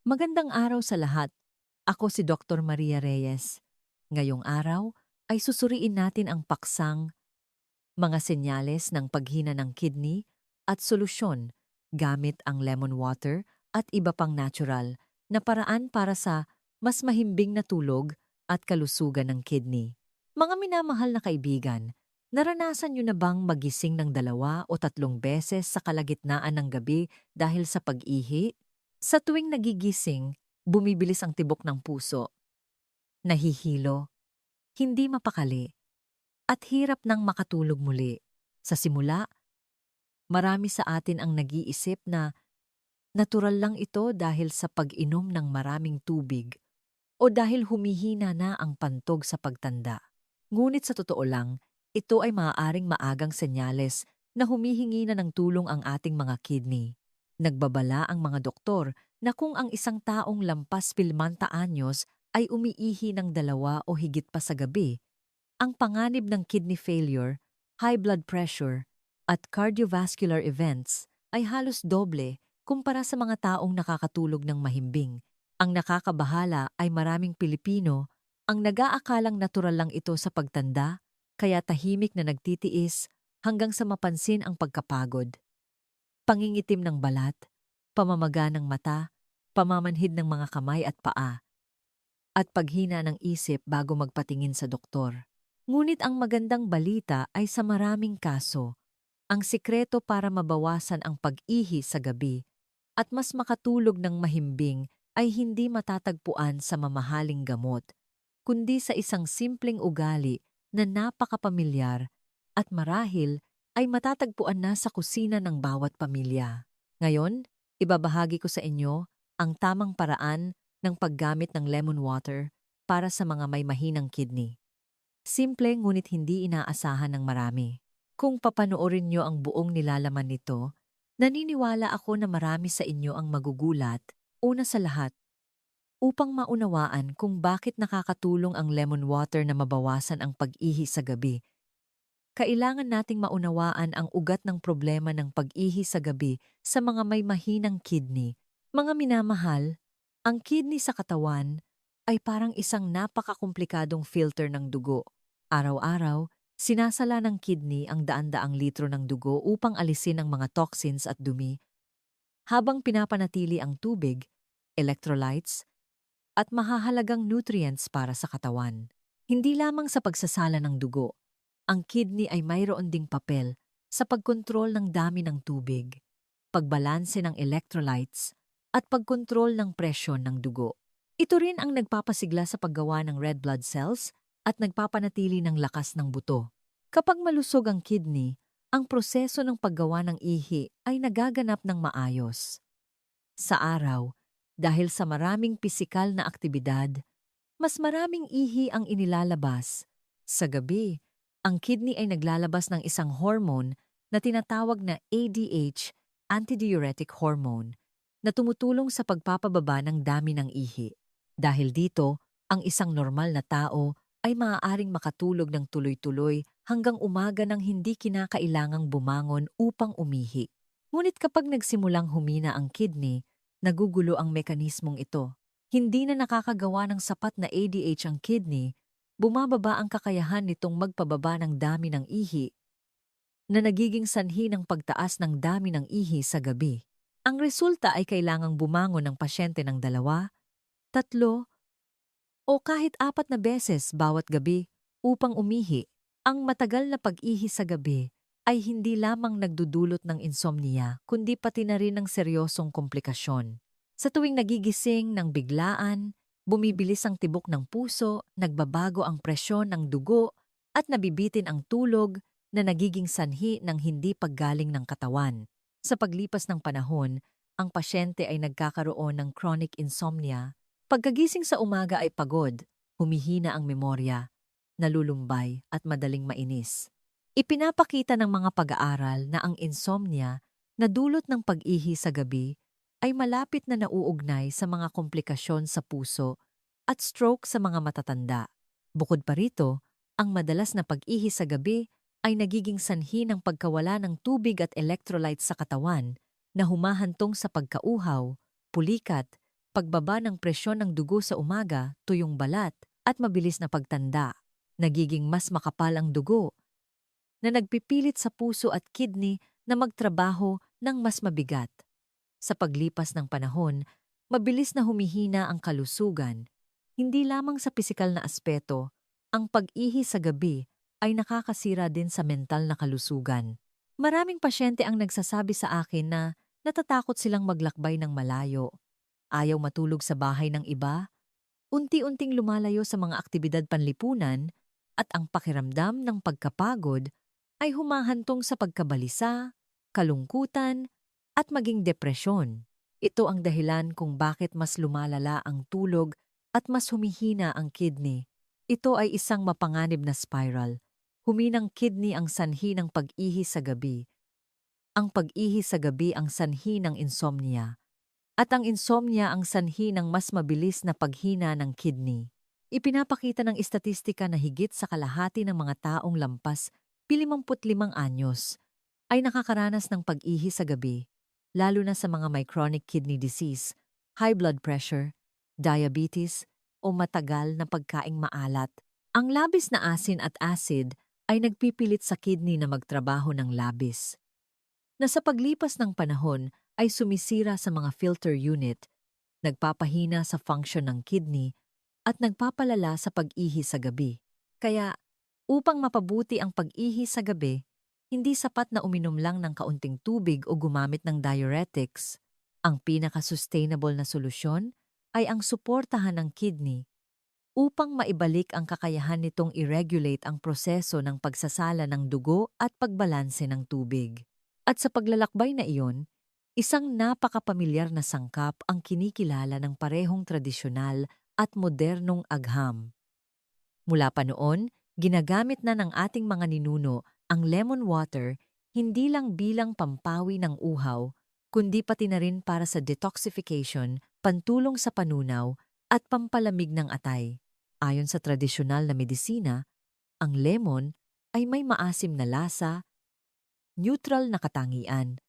Magandang araw sa lahat. Ako si Dr. Maria Reyes. Ngayong araw ay susuriin natin ang paksang mga senyales ng paghina ng kidney at solusyon gamit ang lemon water at iba pang natural na paraan para sa mas mahimbing na tulog at kalusugan ng kidney. Mga minamahal na kaibigan, naranasan niyo na bang magising ng 2 o 3 beses sa kalagitnaan ng gabi dahil sa pag-ihi? Sa tuwing nagigising, bumibilis ang tibok ng puso, nahihilo, hindi mapakali, at hirap nang makatulog muli. Sa simula, marami sa atin ang nag-iisip na natural lang ito dahil sa pag-inom ng maraming tubig o dahil humihina na ang pantog sa pagtanda. Ngunit sa totoo lang, ito ay maaaring maagang senyales na humihingi na ng tulong ang ating mga kidney. Nagbabala ang mga doktor na kung ang isang taong lampas 50 anyos ay umiihi ng 2 o higit pa sa gabi, ang panganib ng kidney failure, high blood pressure, at cardiovascular events ay halos doble kumpara sa mga taong nakakatulog ng mahimbing. Ang nakakabahala ay maraming Pilipino ang nag-aakalang natural lang ito sa pagtanda, kaya tahimik na nagtitiis hanggang sa mapansin ang pagkapagod. Pangingitim ng balat, pamamaga ng mata, pamamanhid ng mga kamay at paa, at paghina ng isip bago magpatingin sa doktor. Ngunit ang magandang balita ay sa maraming kaso, ang sikreto para mabawasan ang pag-ihi sa gabi at mas makatulog ng mahimbing ay hindi matatagpuan sa mamahaling gamot, kundi sa isang simpleng ugali na napakapamilyar at marahil ay matatagpuan na sa kusina ng bawat pamilya. Ngayon, ibabahagi ko sa inyo ang tamang paraan ng paggamit ng lemon water para sa mga may mahinang kidney. Simple ngunit hindi inaasahan ng marami. Kung papanoorin nyo ang buong nilalaman nito, naniniwala ako na marami sa inyo ang magugulat, una sa lahat, upang maunawaan kung bakit nakakatulong ang lemon water na mabawasan ang pag-ihi sa gabi. Kailangan nating maunawaan ang ugat ng problema ng pag-ihi sa gabi sa mga may mahinang kidney. Mga minamahal, ang kidney sa katawan ay parang isang napakakomplikadong filter ng dugo. Araw-araw, sinasala ng kidney ang daan-daang litro ng dugo upang alisin ang mga toxins at dumi, habang pinapanatili ang tubig, electrolytes, at mahahalagang nutrients para sa katawan. Hindi lamang sa pagsasala ng dugo, ang kidney ay mayroon ding papel sa pagkontrol ng dami ng tubig, pagbalanse ng electrolytes, at pagkontrol ng presyon ng dugo. Ito rin ang nagpapasigla sa paggawa ng red blood cells at nagpapanatili ng lakas ng buto. Kapag malusog ang kidney, ang proseso ng paggawa ng ihi ay nagaganap ng maayos. Sa araw, dahil sa maraming pisikal na aktibidad, mas maraming ihi ang inilalabas. Sa gabi, ang kidney ay naglalabas ng isang hormone na tinatawag na ADH, antidiuretic hormone, na tumutulong sa pagpapababa ng dami ng ihi. Dahil dito, ang isang normal na tao ay maaaring makatulog ng tuloy-tuloy hanggang umaga nang hindi kinakailangang bumangon upang umihi. Ngunit kapag nagsimulang humina ang kidney, nagugulo ang mekanismong ito. Hindi na nakakagawa ng sapat na ADH ang kidney, bumababa ang kakayahan nitong magpababa ng dami ng ihi na nagiging sanhi ng pagtaas ng dami ng ihi sa gabi. Ang resulta ay kailangang bumangon ng pasyente ng 2, 3, o kahit 4 na beses bawat gabi upang umihi. Ang matagal na pag-ihi sa gabi ay hindi lamang nagdudulot ng insomnia kundi pati na rin ng seryosong komplikasyon. Sa tuwing nagigising ng biglaan, bumibilis ang tibok ng puso, nagbabago ang presyon ng dugo at nabibitin ang tulog na nagiging sanhi ng hindi paggaling ng katawan. Sa paglipas ng panahon, ang pasyente ay nagkakaroon ng chronic insomnia. Pagkagising sa umaga ay pagod, humihina ang memorya, nalulumbay at madaling mainis. Ipinapakita ng mga pag-aaral na ang insomnia na dulot ng pag-ihi sa gabi ay malapit na nauugnay sa mga komplikasyon sa puso at stroke sa mga matatanda. Bukod pa rito, ang madalas na pag-ihi sa gabi ay nagiging sanhi ng pagkawala ng tubig at electrolytes sa katawan na humahantong sa pagkauhaw, pulikat, pagbaba ng presyon ng dugo sa umaga, tuyong balat, at mabilis na pagtanda. Nagiging mas makapal ang dugo na nagpipilit sa puso at kidney na magtrabaho ng mas mabigat. Sa paglipas ng panahon, mabilis na humihina ang kalusugan. Hindi lamang sa pisikal na aspeto, ang pag-ihi sa gabi ay nakakasira din sa mental na kalusugan. Maraming pasyente ang nagsasabi sa akin na natatakot silang maglakbay ng malayo, ayaw matulog sa bahay ng iba, unti-unting lumalayo sa mga aktibidad panlipunan, at ang pakiramdam ng pagkapagod ay humahantong sa pagkabalisa, kalungkutan, at maging depresyon. Ito ang dahilan kung bakit mas lumalala ang tulog at mas humihina ang kidney. Ito ay isang mapanganib na spiral. Huminang kidney ang sanhi ng pag-ihi sa gabi. Ang pag-ihi sa gabi ang sanhi ng insomnia. At ang insomnia ang sanhi ng mas mabilis na paghina ng kidney. Ipinapakita ng istatistika na higit sa kalahati ng mga taong lampas 55 anyos ay nakakaranas ng pag-ihi sa gabi, lalo na sa mga may chronic kidney disease, high blood pressure, diabetes, o matagal na pagkaing maalat. Ang labis na asin at acid ay nagpipilit sa kidney na magtrabaho ng labis, na sa paglipas ng panahon ay sumisira sa mga filter unit, nagpapahina sa function ng kidney, at nagpapalala sa pag-ihi sa gabi. Kaya, upang mapabuti ang pag-ihi sa gabi, hindi sapat na uminom lang ng kaunting tubig o gumamit ng diuretics. Ang pinaka-sustainable na solusyon ay ang suportahan ng kidney upang maibalik ang kakayahan nitong i-regulate ang proseso ng pagsasala ng dugo at pagbalanse ng tubig. At sa paglalakbay na iyon, isang napakapamilyar na sangkap ang kinikilala ng parehong tradisyonal at modernong agham. Mula pa noon, ginagamit na ng ating mga ninuno ang lemon water hindi lang bilang pampawi ng uhaw, kundi pati na rin para sa detoxification, pantulong sa panunaw, at pampalamig ng atay. Ayon sa tradisyonal na medisina, ang lemon ay may maasim na lasa, neutral na katangian,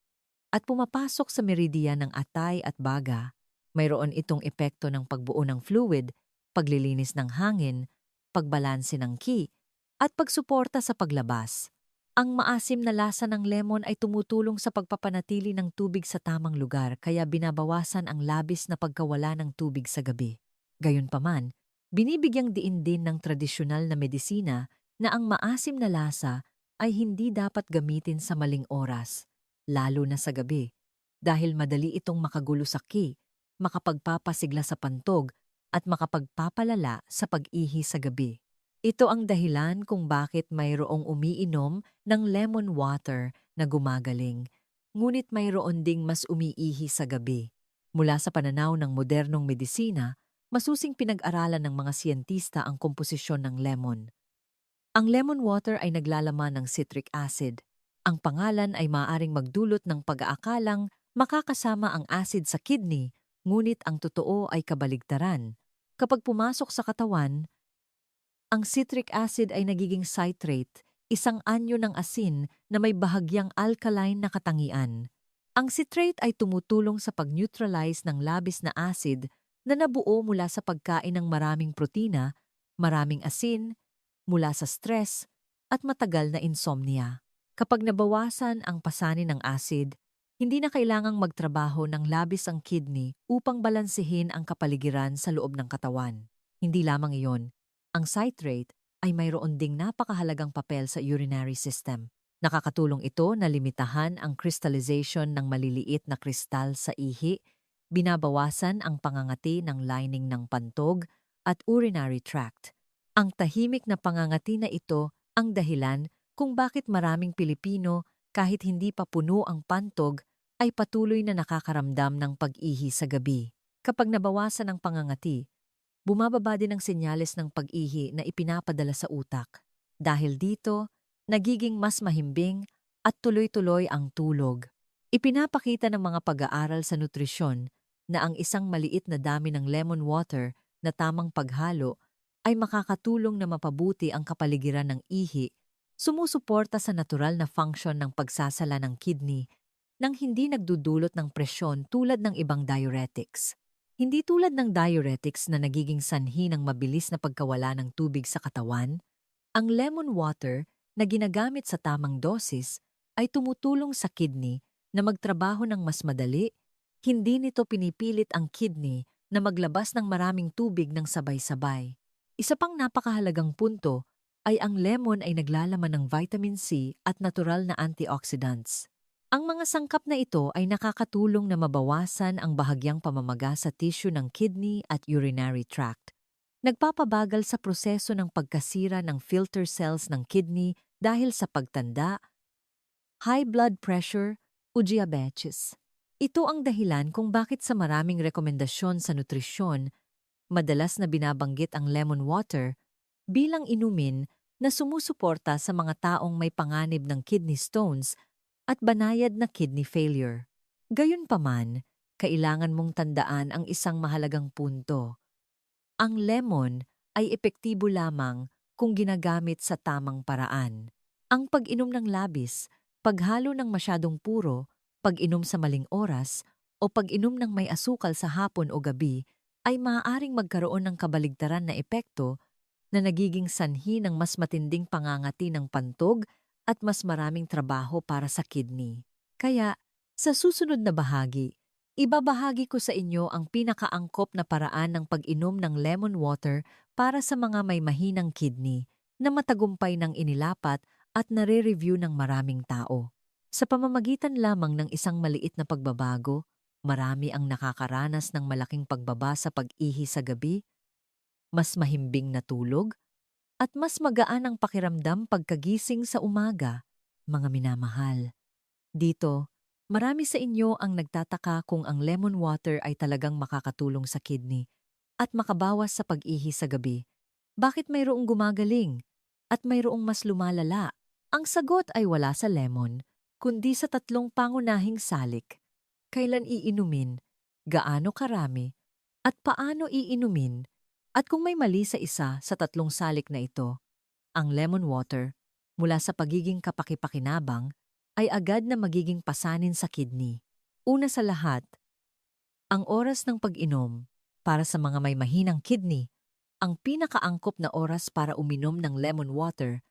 at pumapasok sa meridian ng atay at baga. Mayroon itong epekto ng pagbuo ng fluid, paglilinis ng hangin, pagbalanse ng qi, at pagsuporta sa paglabas. Ang maasim na lasa ng lemon ay tumutulong sa pagpapanatili ng tubig sa tamang lugar kaya binabawasan ang labis na pagkawala ng tubig sa gabi. Gayunpaman, binibigyang diin din ng tradisyonal na medisina na ang maasim na lasa ay hindi dapat gamitin sa maling oras, lalo na sa gabi, dahil madali itong makagulo sa qi, makapagpapasigla sa pantog, at makapagpapalala sa pag-ihi sa gabi. Ito ang dahilan kung bakit mayroong umiinom ng lemon water na gumagaling, ngunit mayroon ding mas umiihi sa gabi. Mula sa pananaw ng modernong medisina, masusing pinag-aralan ng mga siyentista ang komposisyon ng lemon. Ang lemon water ay naglalaman ng citric acid. Ang pangalan ay maaaring magdulot ng pag-aakalang makakasama ang acid sa kidney, ngunit ang totoo ay kabaligtaran. Kapag pumasok sa katawan, ang citric acid ay nagiging citrate, isang anyo ng asin na may bahagyang alkaline na katangian. Ang citrate ay tumutulong sa pag-neutralize ng labis na acid na nabuo mula sa pagkain ng maraming protina, maraming asin, mula sa stress, at matagal na insomnia. Kapag nabawasan ang pasanin ng acid, hindi na kailangang magtrabaho ng labis ang kidney upang balansehin ang kapaligiran sa loob ng katawan. Hindi lamang iyon, ang citrate ay mayroon ding napakahalagang papel sa urinary system. Nakakatulong ito na limitahan ang crystallization ng maliliit na kristal sa ihi, binabawasan ang pangangati ng lining ng pantog at urinary tract. Ang tahimik na pangangati na ito ang dahilan kung bakit maraming Pilipino kahit hindi pa puno ang pantog ay patuloy na nakakaramdam ng pag-ihi sa gabi. Kapag nabawasan ang pangangati, bumababa din ang senyales ng pag-ihi na ipinapadala sa utak. Dahil dito, nagiging mas mahimbing at tuloy-tuloy ang tulog. Ipinapakita ng mga pag-aaral sa nutrisyon na ang isang maliit na dami ng lemon water na tamang paghalo ay makakatulong na mapabuti ang kapaligiran ng ihi, sumusuporta sa natural na function ng pagsasala ng kidney nang hindi nagdudulot ng presyon tulad ng ibang diuretics. Hindi tulad ng diuretics na nagiging sanhi ng mabilis na pagkawala ng tubig sa katawan, ang lemon water na ginagamit sa tamang dosis ay tumutulong sa kidney na magtrabaho ng mas madali. Hindi nito pinipilit ang kidney na maglabas ng maraming tubig ng sabay-sabay. Isa pang napakahalagang punto ay ang lemon ay naglalaman ng vitamin C at natural na antioxidants. Ang mga sangkap na ito ay nakakatulong na mabawasan ang bahagyang pamamaga sa tissue ng kidney at urinary tract. Nagpapabagal sa proseso ng pagkasira ng filter cells ng kidney dahil sa pagtanda, high blood pressure o diabetes. Ito ang dahilan kung bakit sa maraming rekomendasyon sa nutrisyon, madalas na binabanggit ang lemon water bilang inumin na sumusuporta sa mga taong may panganib ng kidney stones at banayad na kidney failure. Gayunpaman, kailangan mong tandaan ang isang mahalagang punto. Ang lemon ay epektibo lamang kung ginagamit sa tamang paraan. Ang pag-inom ng labis, paghalo ng masyadong puro, pag-inom sa maling oras, o pag-inom ng may asukal sa hapon o gabi ay maaaring magkaroon ng kabaligtaran na epekto na nagiging sanhi ng mas matinding pangangati ng pantog at mas maraming trabaho para sa kidney. Kaya, sa susunod na bahagi, ibabahagi ko sa inyo ang pinakaangkop na paraan ng pag-inom ng lemon water para sa mga may mahinang kidney na matagumpay ng inilapat at nare-review ng maraming tao. Sa pamamagitan lamang ng isang maliit na pagbabago, marami ang nakakaranas ng malaking pagbaba sa pag-ihi sa gabi, mas mahimbing na tulog, at mas magaan ang pakiramdam pagkagising sa umaga. Mga minamahal, dito, marami sa inyo ang nagtataka kung ang lemon water ay talagang makakatulong sa kidney at makabawas sa pag-ihi sa gabi. Bakit mayroong gumagaling at mayroong mas lumalala? Ang sagot ay wala sa lemon, kundi sa tatlong pangunahing salik. Kailan iinumin, gaano karami, at paano iinumin, at kung may mali sa isa sa tatlong salik na ito, ang lemon water, mula sa pagiging kapaki-pakinabang, ay agad na magiging pasanin sa kidney. Una sa lahat, ang oras ng pag-inom para sa mga may mahinang kidney, ang pinakaangkop na oras para uminom ng lemon water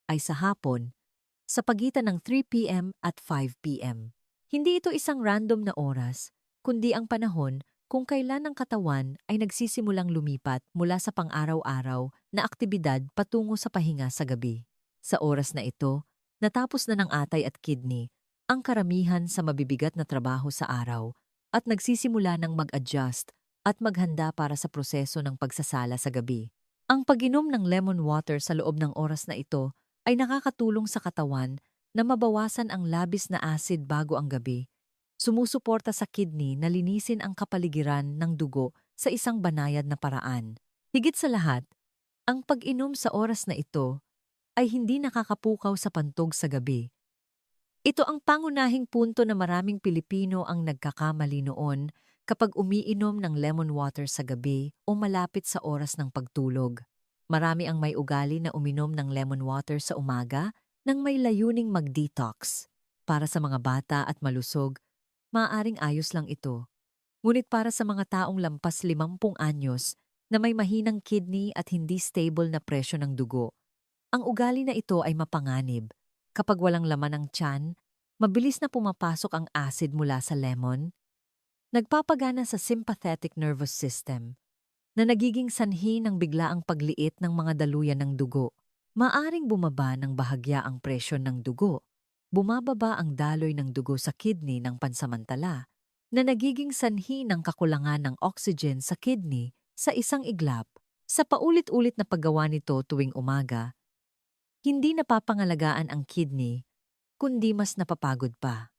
ay sa hapon, sa pagitan ng 3 p.m. at 5 p.m. Hindi ito isang random na oras, kundi ang panahon kung kailan ang katawan ay nagsisimulang lumipat mula sa pang-araw-araw na aktibidad patungo sa pahinga sa gabi. Sa oras na ito, natapos na ng atay at kidney ang karamihan sa mabibigat na trabaho sa araw at nagsisimula ng mag-adjust at maghanda para sa proseso ng pagsasala sa gabi. Ang pag-inom ng lemon water sa loob ng oras na ito ay nakakatulong sa katawan na mabawasan ang labis na acid bago ang gabi. Sumusuporta sa kidney na linisin ang kapaligiran ng dugo sa isang banayad na paraan. Higit sa lahat, ang pag-inom sa oras na ito ay hindi nakakapukaw sa pantog sa gabi. Ito ang pangunahing punto na maraming Pilipino ang nagkakamali noon kapag umiinom ng lemon water sa gabi o malapit sa oras ng pagtulog. Marami ang may ugali na uminom ng lemon water sa umaga nang may layuning mag-detox. Para sa mga bata at malusog, maaaring ayos lang ito. Ngunit para sa mga taong lampas 50 anyos na may mahinang kidney at hindi stable na presyo ng dugo, ang ugali na ito ay mapanganib. Kapag walang laman ang tiyan, mabilis na pumapasok ang acid mula sa lemon, nagpapagana sa sympathetic nervous system, na nagiging sanhi ng biglaang pagliit ng mga daluyan ng dugo. Maaring bumaba ng bahagya ang presyon ng dugo. Bumababa ang daloy ng dugo sa kidney ng pansamantala, na nagiging sanhi ng kakulangan ng oxygen sa kidney sa isang iglap. Sa paulit-ulit na paggawa nito tuwing umaga, hindi napapangalagaan ang kidney, kundi mas napapagod pa.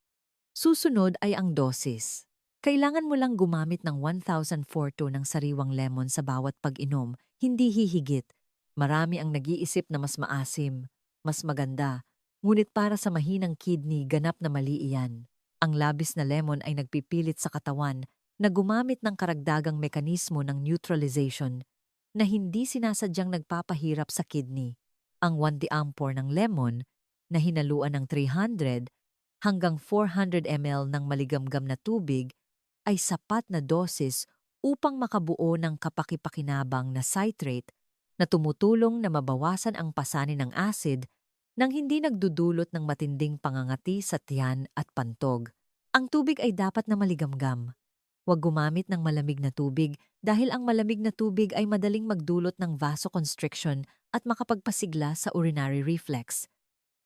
Susunod ay ang dosis. Kailangan mo lang gumamit ng 1,042 ng sariwang lemon sa bawat pag-inom, hindi hihigit. Marami ang nag-iisip na mas maasim, mas maganda, ngunit para sa mahinang kidney ganap na mali iyan. Ang labis na lemon ay nagpipilit sa katawan na gumamit ng karagdagang mekanismo ng neutralization na hindi sinasadyang nagpapahirap sa kidney. Ang 1 diampore ng lemon na hinaluan ng 300 hanggang 400 ml ng maligamgam na tubig ay sapat na dosis upang makabuo ng kapakipakinabang na citrate na tumutulong na mabawasan ang pasanin ng acid nang hindi nagdudulot ng matinding pangangati sa tiyan at pantog. Ang tubig ay dapat na maligamgam. Huwag gumamit ng malamig na tubig dahil ang malamig na tubig ay madaling magdulot ng vasoconstriction at makapagpasigla sa urinary reflex,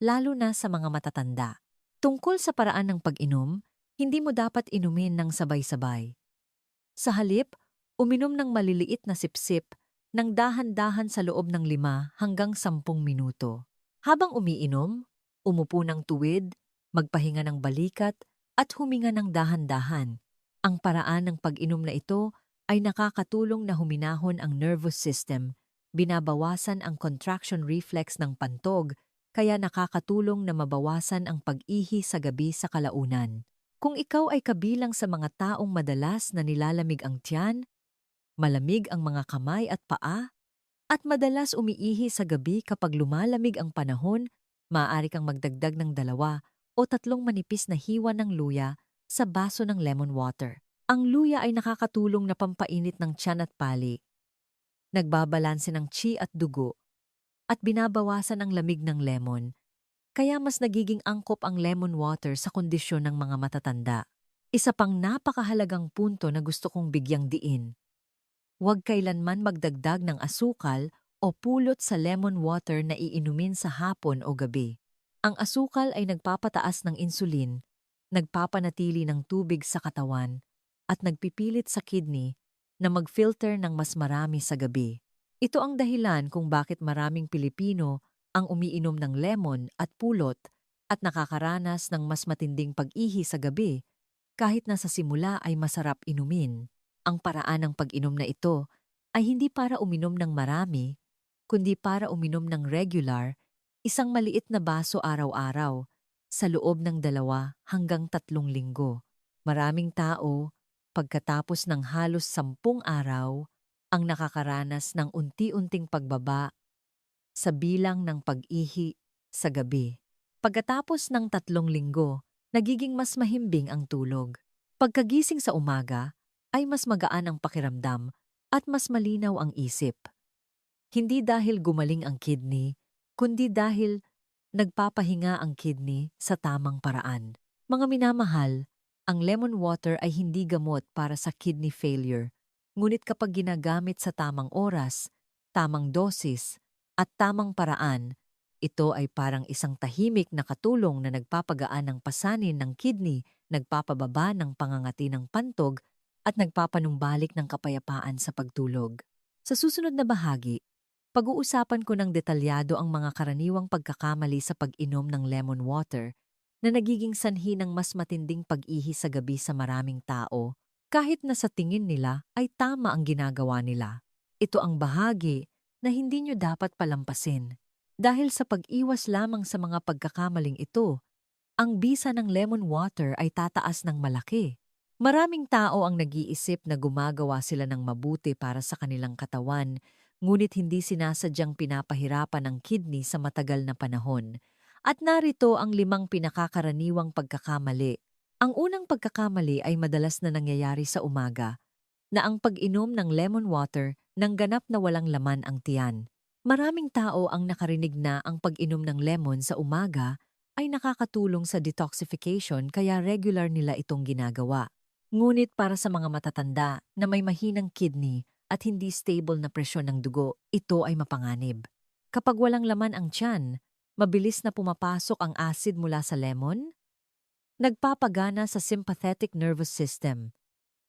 lalo na sa mga matatanda. Tungkol sa paraan ng pag-inom, hindi mo dapat inumin ng sabay-sabay. Sa halip, uminom ng maliliit na sipsip ng dahan-dahan sa loob ng 5 hanggang 10 minuto. Habang umiinom, umupo ng tuwid, magpahinga ng balikat at huminga ng dahan-dahan. Ang paraan ng pag-inom na ito ay nakakatulong na huminahon ang nervous system, binabawasan ang contraction reflex ng pantog, kaya nakakatulong na mabawasan ang pag-ihi sa gabi sa kalaunan. Kung ikaw ay kabilang sa mga taong madalas na nilalamig ang tiyan, malamig ang mga kamay at paa, at madalas umiihi sa gabi kapag lumalamig ang panahon, maaari kang magdagdag ng 2 o 3 manipis na hiwa ng luya sa baso ng lemon water. Ang luya ay nakakatulong na pampainit ng tiyan at pali, nagbabalanse ng qi at dugo, at binabawasan ang lamig ng lemon, kaya mas nagiging angkop ang lemon water sa kondisyon ng mga matatanda. Isa pang napakahalagang punto na gusto kong bigyang diin. Huwag kailanman magdagdag ng asukal o pulot sa lemon water na iinumin sa hapon o gabi. Ang asukal ay nagpapataas ng insulin, nagpapanatili ng tubig sa katawan, at nagpipilit sa kidney na mag-filter ng mas marami sa gabi. Ito ang dahilan kung bakit maraming Pilipino ang umiinom ng lemon at pulot at nakakaranas ng mas matinding pag-ihi sa gabi kahit na sa simula ay masarap inumin. Ang paraan ng pag-inom na ito ay hindi para uminom ng marami, kundi para uminom ng regular, isang maliit na baso araw-araw, sa loob ng 2 hanggang 3 linggo. Maraming tao, pagkatapos ng halos 10 araw, ang nakakaranas ng unti-unting pagbaba sa bilang ng pag-ihi sa gabi. Pagkatapos ng 3 linggo, nagiging mas mahimbing ang tulog. Pagkagising sa umaga, ay mas magaan ang pakiramdam at mas malinaw ang isip. Hindi dahil gumaling ang kidney, kundi dahil nagpapahinga ang kidney sa tamang paraan. Mga minamahal, ang lemon water ay hindi gamot para sa kidney failure, ngunit kapag ginagamit sa tamang oras, tamang dosis, at tamang paraan, ito ay parang isang tahimik na katulong na nagpapagaan ng pasanin ng kidney, nagpapababa ng pangangati ng pantog, at nagpapanumbalik ng kapayapaan sa pagtulog. Sa susunod na bahagi, pag-uusapan ko ng detalyado ang mga karaniwang pagkakamali sa pag-inom ng lemon water na nagiging sanhi ng mas matinding pag-ihi sa gabi sa maraming tao, kahit na sa tingin nila ay tama ang ginagawa nila. Ito ang bahagi na hindi nyo dapat palampasin. Dahil sa pag-iwas lamang sa mga pagkakamaling ito, ang bisa ng lemon water ay tataas ng malaki. Maraming tao ang nag-iisip na gumagawa sila ng mabuti para sa kanilang katawan, ngunit hindi sinasadyang pinapahirapan ang kidney sa matagal na panahon. At narito ang 5 pinakakaraniwang pagkakamali. Ang unang pagkakamali ay madalas na nangyayari sa umaga, na ang pag-inom ng lemon water nang ganap na walang laman ang tiyan. Maraming tao ang nakarinig na ang pag-inom ng lemon sa umaga ay nakakatulong sa detoxification kaya regular nila itong ginagawa. Ngunit para sa mga matatanda na may mahinang kidney at hindi stable na presyon ng dugo, ito ay mapanganib. Kapag walang laman ang tiyan, mabilis na pumapasok ang acid mula sa lemon, nagpapagana sa sympathetic nervous system,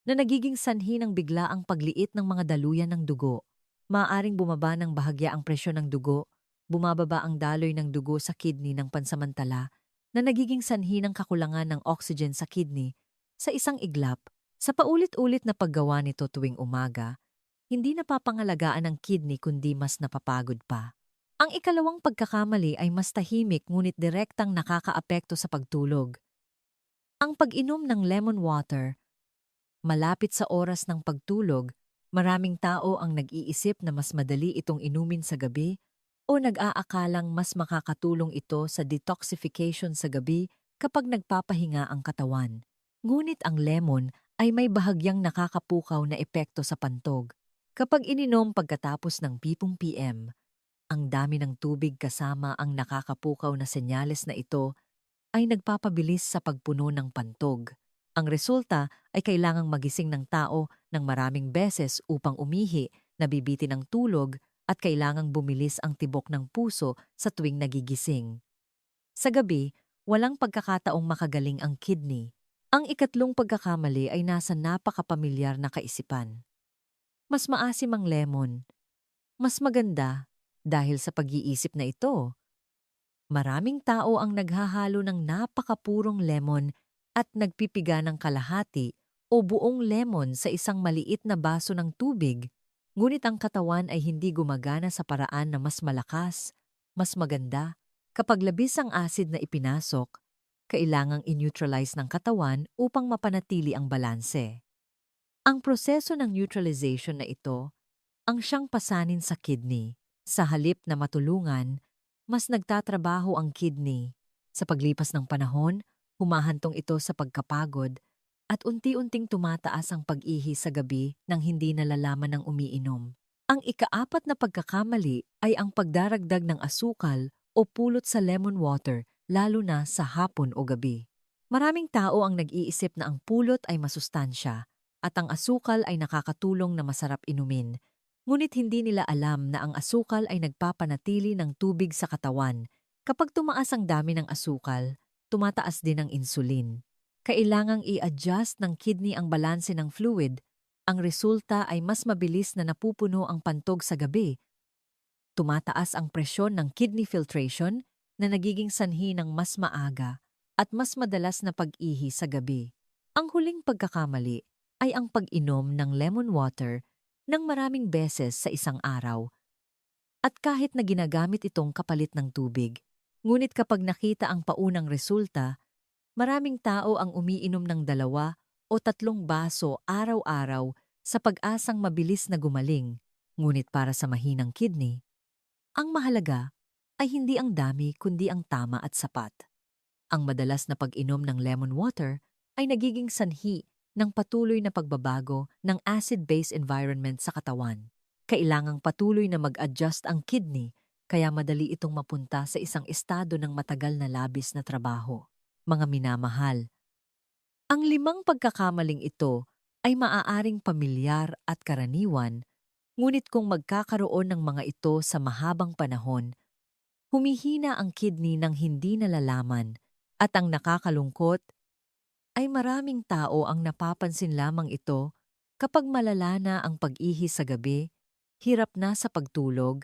na nagiging sanhi ng biglaang pagliit ng mga daluyan ng dugo. Maaaring bumaba ng bahagya ang presyon ng dugo, bumababa ang daloy ng dugo sa kidney ng pansamantala, na nagiging sanhi ng kakulangan ng oxygen sa kidney. Sa isang iglap, sa paulit-ulit na paggawa nito tuwing umaga, hindi napapangalagaan ng kidney kundi mas napapagod pa. Ang ikalawang pagkakamali ay mas tahimik ngunit direktang nakakaapekto sa pagtulog. Ang pag-inom ng lemon water, malapit sa oras ng pagtulog, maraming tao ang nag-iisip na mas madali itong inumin sa gabi o nag-aakalang mas makakatulong ito sa detoxification sa gabi kapag nagpapahinga ang katawan. Ngunit ang lemon ay may bahagyang nakakapukaw na epekto sa pantog. Kapag ininom pagkatapos ng 7 p.m., ang dami ng tubig kasama ang nakakapukaw na senyales na ito ay nagpapabilis sa pagpuno ng pantog. Ang resulta ay kailangang magising ng tao ng maraming beses upang umihi, nabibitin ng tulog at kailangang bumilis ang tibok ng puso sa tuwing nagigising. Sa gabi, walang pagkakataong makagaling ang kidney. Ang ikatlong pagkakamali ay nasa napakapamilyar na kaisipan. Mas maasim ang lemon. Mas maganda dahil sa pag-iisip na ito. Maraming tao ang naghahalo ng napakapurong lemon at nagpipiga ng kalahati o buong lemon sa isang maliit na baso ng tubig. Ngunit ang katawan ay hindi gumagana sa paraan na mas malakas, mas maganda. Kapag labis ang acid na ipinasok, kailangang in-neutralize ng katawan upang mapanatili ang balanse. Ang proseso ng neutralization na ito ang siyang pasanin sa kidney. Sa halip na matulungan, mas nagtatrabaho ang kidney. Sa paglipas ng panahon, humahantong ito sa pagkapagod at unti-unting tumataas ang pag-ihi sa gabi nang hindi nalalaman ng umiinom. Ang ikaapat na pagkakamali ay ang pagdaragdag ng asukal o pulot sa lemon water, lalo na sa hapon o gabi. Maraming tao ang nag-iisip na ang pulot ay masustansya at ang asukal ay nakakatulong na masarap inumin. Ngunit hindi nila alam na ang asukal ay nagpapanatili ng tubig sa katawan. Kapag tumaas ang dami ng asukal, tumataas din ang insulin. Kailangang i-adjust ng kidney ang balanse ng fluid. Ang resulta ay mas mabilis na napupuno ang pantog sa gabi. Tumataas ang presyon ng kidney filtration na nagiging sanhi ng mas maaga at mas madalas na pag-ihi sa gabi. Ang huling pagkakamali ay ang pag-inom ng lemon water ng maraming beses sa isang araw. At kahit na ginagamit itong kapalit ng tubig, ngunit kapag nakita ang paunang resulta, maraming tao ang umiinom ng 2 o 3 baso araw-araw sa pag-asang mabilis na gumaling. Ngunit para sa mahinang kidney, ang mahalaga ay hindi ang dami kundi ang tama at sapat. Ang madalas na pag-inom ng lemon water ay nagiging sanhi ng patuloy na pagbabago ng acid-base environment sa katawan. Kailangang patuloy na mag-adjust ang kidney kaya madali itong mapunta sa isang estado ng matagal na labis na trabaho. Mga minamahal, ang 5 pagkakamaling ito ay maaaring pamilyar at karaniwan, ngunit kung magkakaroon ng mga ito sa mahabang panahon, humihina ang kidney ng hindi nalalaman at ang nakakalungkot ay maraming tao ang napapansin lamang ito kapag malala na ang pag-ihi sa gabi, hirap na sa pagtulog,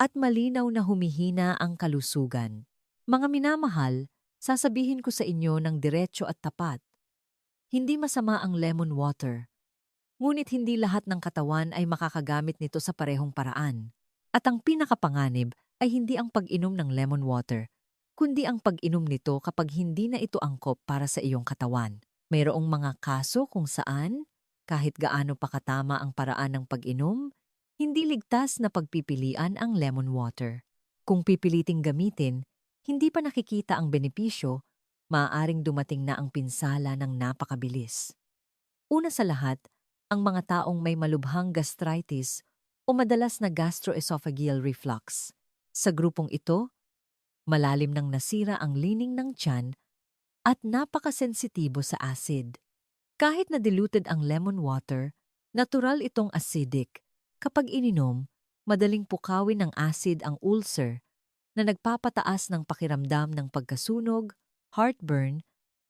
at malinaw na humihina ang kalusugan. Mga minamahal, sasabihin ko sa inyo ng diretso at tapat. Hindi masama ang lemon water, ngunit hindi lahat ng katawan ay makakagamit nito sa parehong paraan. At ang pinakapanganib ay hindi ang pag-inom ng lemon water, kundi ang pag-inom nito kapag hindi na ito angkop para sa iyong katawan. Mayroong mga kaso kung saan, kahit gaano pa katama ang paraan ng pag-inom, hindi ligtas na pagpipilian ang lemon water. Kung pipiliting gamitin, hindi pa nakikita ang benepisyo, maaaring dumating na ang pinsala ng napakabilis. Una sa lahat, ang mga taong may malubhang gastritis o madalas na gastroesophageal reflux. Sa grupong ito, malalim nang nasira ang lining ng tiyan at napakasensitibo sa acid. Kahit na diluted ang lemon water, natural itong acidic. Kapag ininom, madaling pukawin ng acid ang ulcer na nagpapataas ng pakiramdam ng pagkasunog, heartburn,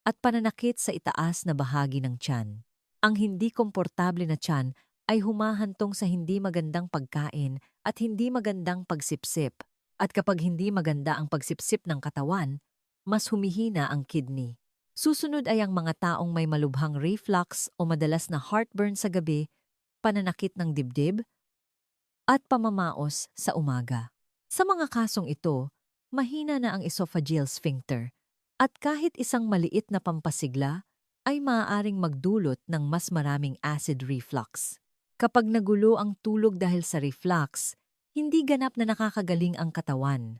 at pananakit sa itaas na bahagi ng tiyan. Ang hindi komportable na tiyan ay humahantong sa hindi magandang pagkain at hindi magandang pagsipsip. At kapag hindi maganda ang pagsipsip ng katawan, mas humihina ang kidney. Susunod ay ang mga taong may malubhang reflux o madalas na heartburn sa gabi, pananakit ng dibdib, at pamamaos sa umaga. Sa mga kasong ito, mahina na ang esophageal sphincter at kahit isang maliit na pampasigla ay maaaring magdulot ng mas maraming acid reflux. Kapag nagulo ang tulog dahil sa reflux, hindi ganap na nakakagaling ang katawan.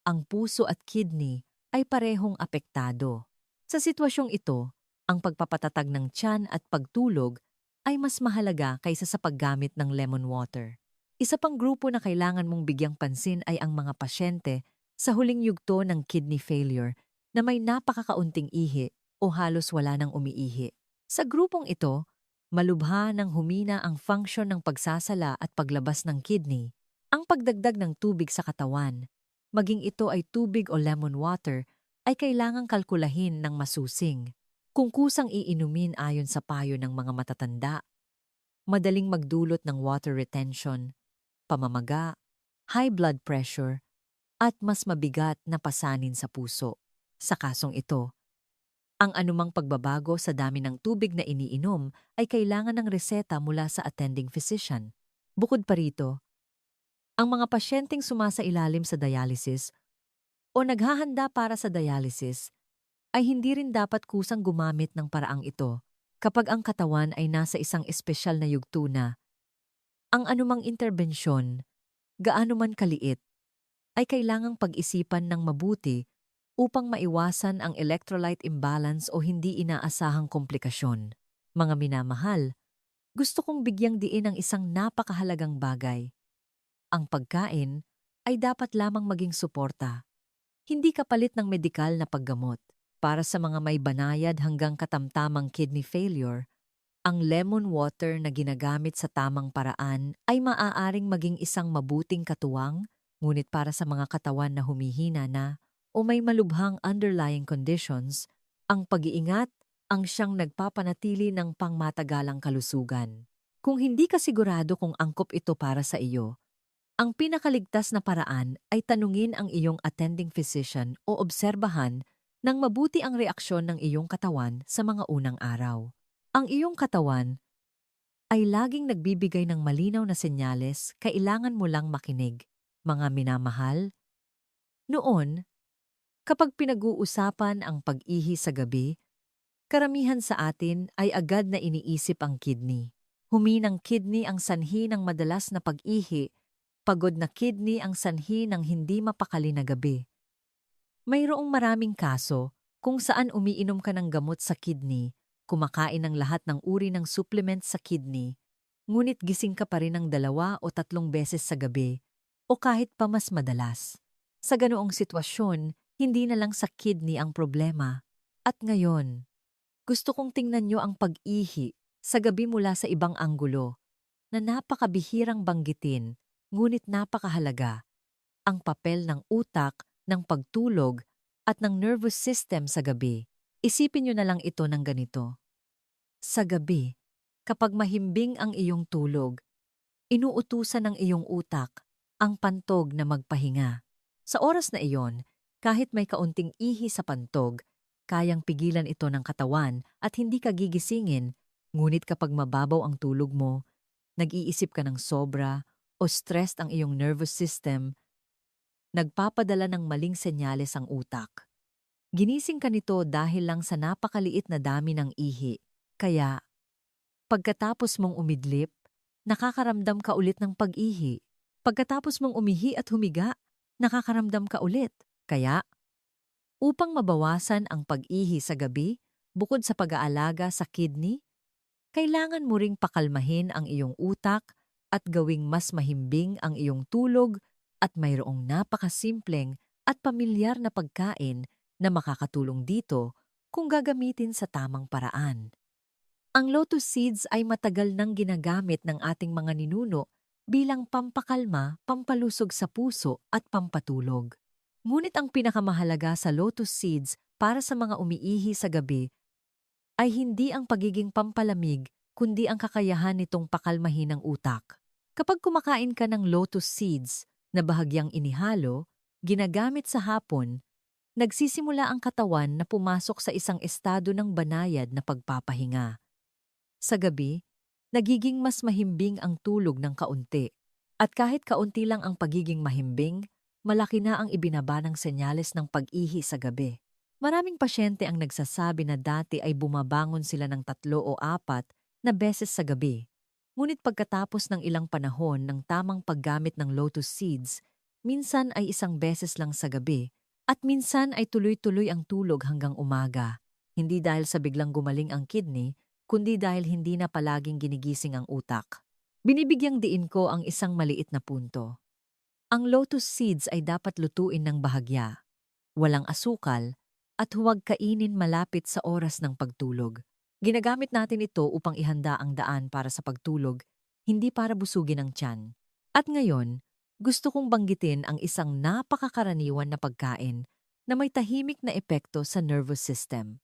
Ang puso at kidney ay parehong apektado. Sa sitwasyong ito, ang pagpapatatag ng tiyan at pagtulog ay mas mahalaga kaysa sa paggamit ng lemon water. Isa pang grupo na kailangan mong bigyang pansin ay ang mga pasyente sa huling yugto ng kidney failure na may napakakaunting ihi o halos wala nang umiihi. Sa grupong ito, malubha nang humina ang function ng pagsasala at paglabas ng kidney. Ang pagdagdag ng tubig sa katawan, maging ito ay tubig o lemon water, ay kailangang kalkulahin ng masusing. Kung kusang iinumin ayon sa payo ng mga matatanda, madaling magdulot ng water retention, pamamaga, high blood pressure, at mas mabigat na pasanin sa puso. Sa kasong ito, ang anumang pagbabago sa dami ng tubig na iniinom ay kailangan ng reseta mula sa attending physician. Bukod pa rito, ang mga pasyenteng sumasailalim sa dialysis o naghahanda para sa dialysis ay hindi rin dapat kusang gumamit ng paraang ito kapag ang katawan ay nasa isang espesyal na yugto na. Ang anumang interbensyon, gaano man kaliit, ay kailangang pag-isipan ng mabuti upang maiwasan ang electrolyte imbalance o hindi inaasahang komplikasyon. Mga minamahal, gusto kong bigyang diin ang isang napakahalagang bagay. Ang pagkain ay dapat lamang maging suporta, hindi kapalit ng medikal na paggamot. Para sa mga may banayad hanggang katamtamang kidney failure, ang lemon water na ginagamit sa tamang paraan ay maaaring maging isang mabuting katuwang, ngunit para sa mga katawan na humihina na o may malubhang underlying conditions, ang pag-iingat ang siyang nagpapanatili ng pangmatagalang kalusugan. Kung hindi ka sigurado kung angkop ito para sa iyo, ang pinakaligtas na paraan ay tanungin ang iyong attending physician o obserbahan nang mabuti ang reaksyon ng iyong katawan sa mga unang araw. Ang iyong katawan ay laging nagbibigay ng malinaw na senyales, kailangan mo lang makinig. Mga minamahal, noon, kapag pinag-uusapan ang pag-ihi sa gabi, karamihan sa atin ay agad na iniisip ang kidney. Huminang kidney ang sanhi ng madalas na pag-ihi, pagod na kidney ang sanhi ng hindi mapakali na gabi. Mayroong maraming kaso kung saan umiinom ka ng gamot sa kidney, kumakain ng lahat ng uri ng supplement sa kidney, ngunit gising ka pa rin ng 2 o 3 beses sa gabi o kahit pa mas madalas. Sa ganoong sitwasyon, hindi na lang sa kidney ang problema. At ngayon, gusto kong tingnan nyo ang pag-ihi sa gabi mula sa ibang anggulo na napakabihirang banggitin, ngunit napakahalaga. Ang papel ng utak, ng pagtulog, at ng nervous system sa gabi. Isipin nyo na lang ito ng ganito. Sa gabi, kapag mahimbing ang iyong tulog, inuutusan ng iyong utak ang pantog na magpahinga. Sa oras na iyon, kahit may kaunting ihi sa pantog, kayang pigilan ito ng katawan at hindi ka gigisingin, ngunit kapag mababaw ang tulog mo, nag-iisip ka ng sobra o stressed ang iyong nervous system, nagpapadala ng maling senyales ang utak. Ginising ka nito dahil lang sa napakaliit na dami ng ihi. Kaya, pagkatapos mong umidlip, nakakaramdam ka ulit ng pag-ihi. Pagkatapos mong umihi at humiga, nakakaramdam ka ulit. Kaya, upang mabawasan ang pag-ihi sa gabi, bukod sa pag-aalaga sa kidney, kailangan mo ring pakalmahin ang iyong utak at gawing mas mahimbing ang iyong tulog at mayroong napakasimpleng at pamilyar na pagkain na makakatulong dito kung gagamitin sa tamang paraan. Ang lotus seeds ay matagal nang ginagamit ng ating mga ninuno bilang pampakalma, pampalusog sa puso at pampatulog. Ngunit ang pinakamahalaga sa lotus seeds para sa mga umiihi sa gabi ay hindi ang pagiging pampalamig kundi ang kakayahan nitong pakalmahin ang utak. Kapag kumakain ka ng lotus seeds na bahagyang inihalo, ginagamit sa hapon, nagsisimula ang katawan na pumasok sa isang estado ng banayad na pagpapahinga. Sa gabi, nagiging mas mahimbing ang tulog ng kaunti. At kahit kaunti lang ang pagiging mahimbing, malaki na ang ibinaba ng senyales ng pag-ihi sa gabi. Maraming pasyente ang nagsasabi na dati ay bumabangon sila ng 3 o 4 na beses sa gabi. Ngunit pagkatapos ng ilang panahon ng tamang paggamit ng lotus seeds, minsan ay 1 beses lang sa gabi at minsan ay tuloy-tuloy ang tulog hanggang umaga. Hindi dahil sa biglang gumaling ang kidney, kundi dahil hindi na palaging ginigising ang utak. Binibigyang diin ko ang isang maliit na punto. Ang lotus seeds ay dapat lutuin ng bahagya, walang asukal, at huwag kainin malapit sa oras ng pagtulog. Ginagamit natin ito upang ihanda ang daan para sa pagtulog, hindi para busugin ang tiyan. At ngayon, gusto kong banggitin ang isang napakakaraniwan na pagkain na may tahimik na epekto sa nervous system.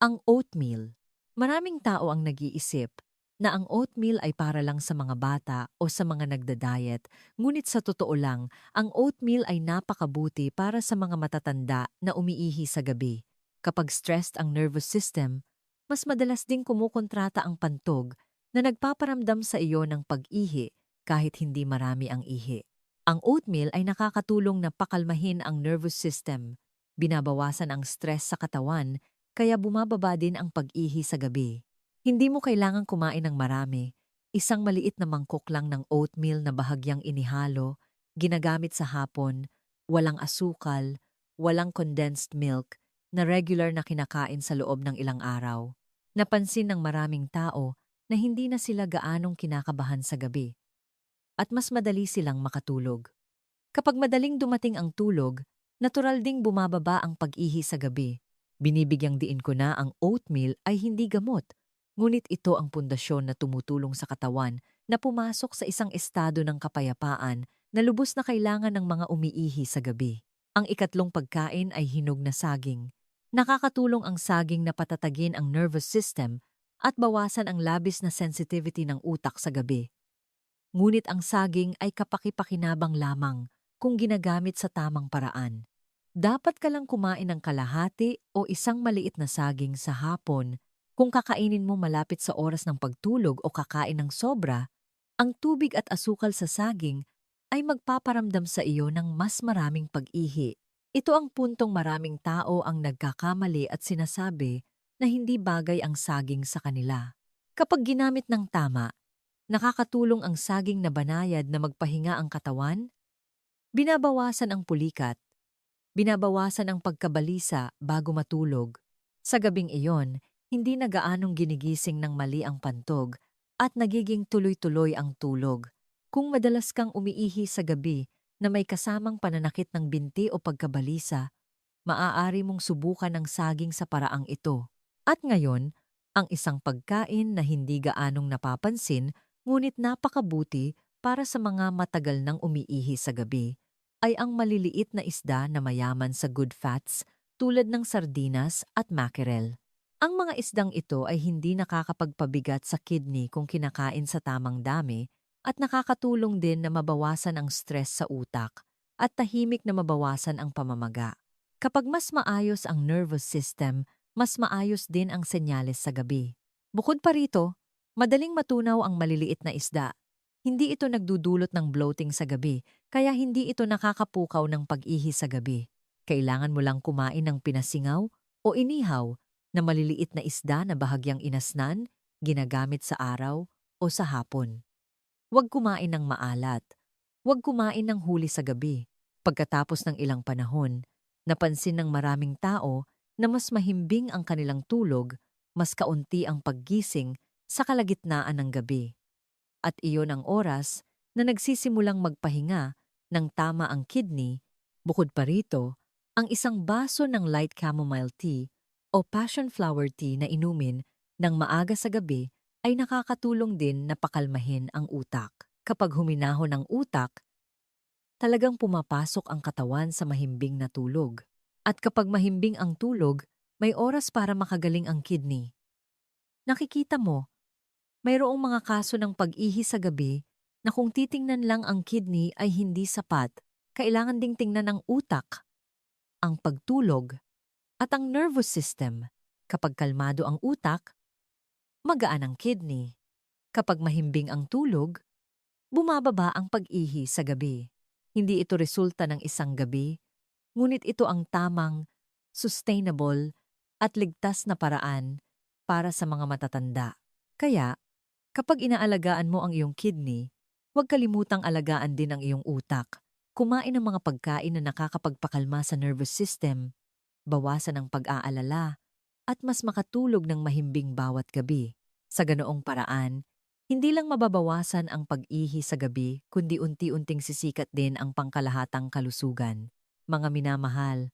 Ang oatmeal. Maraming tao ang nag-iisip na ang oatmeal ay para lang sa mga bata o sa mga nagda-diet, ngunit sa totoo lang, ang oatmeal ay napakabuti para sa mga matatanda na umiihi sa gabi. Kapag stressed ang nervous system, mas madalas ding kumukontrata ang pantog na nagpaparamdam sa iyo ng pag-ihi kahit hindi marami ang ihi. Ang oatmeal ay nakakatulong na pakalmahin ang nervous system, binabawasan ang stress sa katawan, kaya bumababa din ang pag-ihi sa gabi. Hindi mo kailangang kumain ng marami. Isang maliit na mangkok lang ng oatmeal na bahagyang inihalo, ginagamit sa hapon, walang asukal, walang condensed milk, na regular na kinakain sa loob ng ilang araw. Napansin ng maraming tao na hindi na sila gaanong kinakabahan sa gabi at mas madali silang makatulog. Kapag madaling dumating ang tulog, natural ding bumababa ang pag-ihi sa gabi. Binibigyang diin ko na ang oatmeal ay hindi gamot, ngunit ito ang pundasyon na tumutulong sa katawan na pumasok sa isang estado ng kapayapaan na lubos na kailangan ng mga umiihi sa gabi. Ang ikatlong pagkain ay hinog na saging. Nakakatulong ang saging na patatagin ang nervous system at bawasan ang labis na sensitivity ng utak sa gabi. Ngunit ang saging ay kapaki-pakinabang lamang kung ginagamit sa tamang paraan. Dapat ka lang kumain ng kalahati o isang maliit na saging sa hapon. Kung kakainin mo malapit sa oras ng pagtulog o kakain ng sobra, ang tubig at asukal sa saging ay magpaparamdam sa iyo ng mas maraming pag-ihi. Ito ang puntong maraming tao ang nagkakamali at sinasabi na hindi bagay ang saging sa kanila. Kapag ginamit ng tama, nakakatulong ang saging na banayad na magpahinga ang katawan, binabawasan ang pulikat, binabawasan ang pagkabalisa bago matulog. Sa gabing iyon, hindi na gaanong ginigising ng mali ang pantog at nagiging tuloy-tuloy ang tulog. Kung madalas kang umiihi sa gabi na may kasamang pananakit ng binti o pagkabalisa, maaari mong subukan ang saging sa paraang ito. At ngayon, ang isang pagkain na hindi gaanong napapansin ngunit napakabuti para sa mga matagal nang umiihi sa gabi ay ang maliliit na isda na mayaman sa good fats tulad ng sardinas at mackerel. Ang mga isdang ito ay hindi nakakapagpabigat sa kidney kung kinakain sa tamang dami at nakakatulong din na mabawasan ang stress sa utak at tahimik na mabawasan ang pamamaga. Kapag mas maayos ang nervous system, mas maayos din ang senyales sa gabi. Bukod pa rito, madaling matunaw ang maliliit na isda. Hindi ito nagdudulot ng bloating sa gabi, kaya hindi ito nakakapukaw ng pag-ihi sa gabi. Kailangan mo lang kumain ng pinasingaw o inihaw na maliliit na isda na bahagyang inasnan, ginagamit sa araw o sa hapon. Huwag kumain ng maalat. Huwag kumain ng huli sa gabi. Pagkatapos ng ilang panahon, napansin ng maraming tao na mas mahimbing ang kanilang tulog, mas kaunti ang paggising sa kalagitnaan ng gabi. At iyon ang oras na nagsisimulang magpahinga ng tama ang kidney. Bukod pa rito, ang isang baso ng light chamomile tea o passion flower tea na inumin ng maaga sa gabi ay nakakatulong din na pakalmahin ang utak. Kapag huminahon ang utak, talagang pumapasok ang katawan sa mahimbing na tulog. At kapag mahimbing ang tulog, may oras para makagaling ang kidney. Nakikita mo, mayroong mga kaso ng pag-ihi sa gabi na kung titingnan lang ang kidney ay hindi sapat, kailangan ding tingnan ang utak, ang pagtulog, at ang nervous system. Kapag kalmado ang utak, magaan ang kidney. Kapag mahimbing ang tulog, bumababa ang pag-ihi sa gabi. Hindi ito resulta ng isang gabi, ngunit ito ang tamang, sustainable, at ligtas na paraan para sa mga matatanda. Kaya, kapag inaalagaan mo ang iyong kidney, huwag kalimutang alagaan din ang iyong utak. Kumain ng mga pagkain na nakakapagpakalma sa nervous system, bawasan ang pag-aalala, at mas makatulog ng mahimbing bawat gabi. Sa ganoong paraan, hindi lang mababawasan ang pag-ihi sa gabi, kundi unti-unting sisikat din ang pangkalahatang kalusugan. Mga minamahal,